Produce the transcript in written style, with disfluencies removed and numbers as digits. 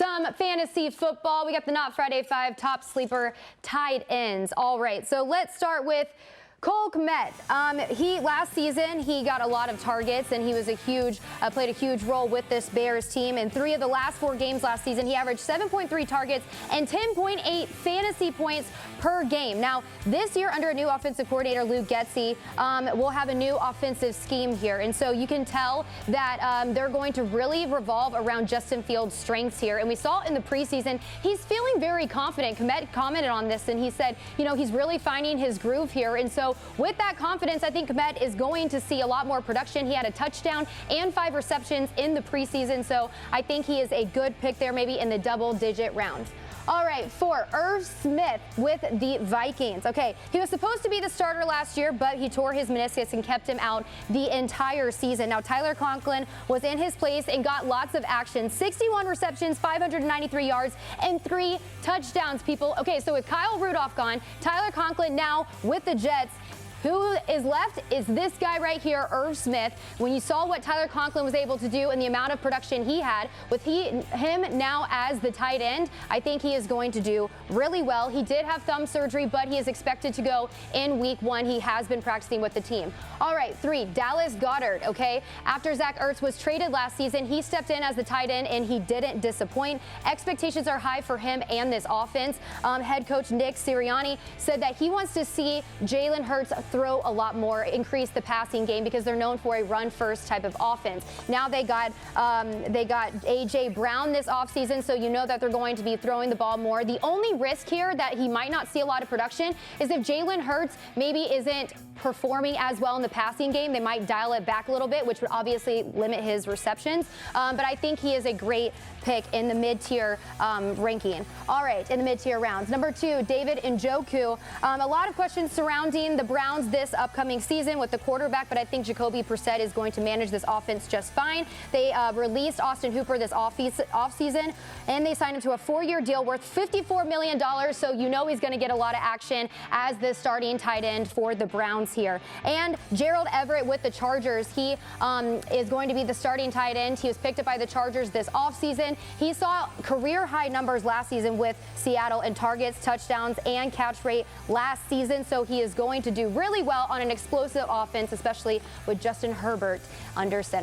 some fantasy football. We got the Not Friday 5 top sleeper tight ends. All right, so let's start with Cole Kmet. Last season he got a lot of targets and he was played a huge role with this Bears team. In 3 of the last 4 games last season, he averaged 7.3 targets and 10.8 fantasy points per game. Now this year, under a new offensive coordinator, Luke Getsy, we'll have a new offensive scheme here, and so you can tell that they're going to really revolve around Justin Fields' strengths here. And we saw in the preseason he's feeling very confident. Kmet commented on this and he said, you know, he's really finding his groove here, and so with that confidence, I think Kmet is going to see a lot more production. He had a touchdown and 5 receptions in the preseason, so I think he is a good pick there, maybe in the double-digit round. All right, for Irv Smith with the Vikings. Okay, he was supposed to be the starter last year, but he tore his meniscus and kept him out the entire season. Now, Tyler Conklin was in his place and got lots of action. 61 receptions, 593 yards, and 3 touchdowns, people. Okay, so with Kyle Rudolph gone, Tyler Conklin now with the Jets. Who is left is this guy right here, Irv Smith. When you saw what Tyler Conklin was able to do and the amount of production he had, with him now as the tight end, I think he is going to do really well. He did have thumb surgery, but he is expected to go in week 1. He has been practicing with the team. All right, 3, Dallas Goddard, okay? After Zach Ertz was traded last season, he stepped in as the tight end and he didn't disappoint. Expectations are high for him and this offense. Head coach Nick Sirianni said that he wants to see Jalen Hurts throw a lot more, increase the passing game, because they're known for a run-first type of offense. Now they got A.J. Brown this offseason, so you know that they're going to be throwing the ball more. The only risk here that he might not see a lot of production is if Jalen Hurts maybe isn't performing as well in the passing game. They might dial it back a little bit, which would obviously limit his receptions. But I think he is a great pick in the mid-tier ranking. All right, in the mid-tier rounds. Number 2, David Njoku. A lot of questions surrounding the Browns this upcoming season with the quarterback, but I think Jacoby Brissett is going to manage this offense just fine. They released Austin Hooper this offseason, and they signed him to a 4-year deal worth $54 million, so you know he's going to get a lot of action as the starting tight end for the Browns here. And Gerald Everett with the Chargers. He is going to be the starting tight end. He was picked up by the Chargers this offseason. He saw career-high numbers last season with Seattle in targets, touchdowns, and catch rate last season, so he is going to do really well on an explosive offense, especially with Justin Herbert under center.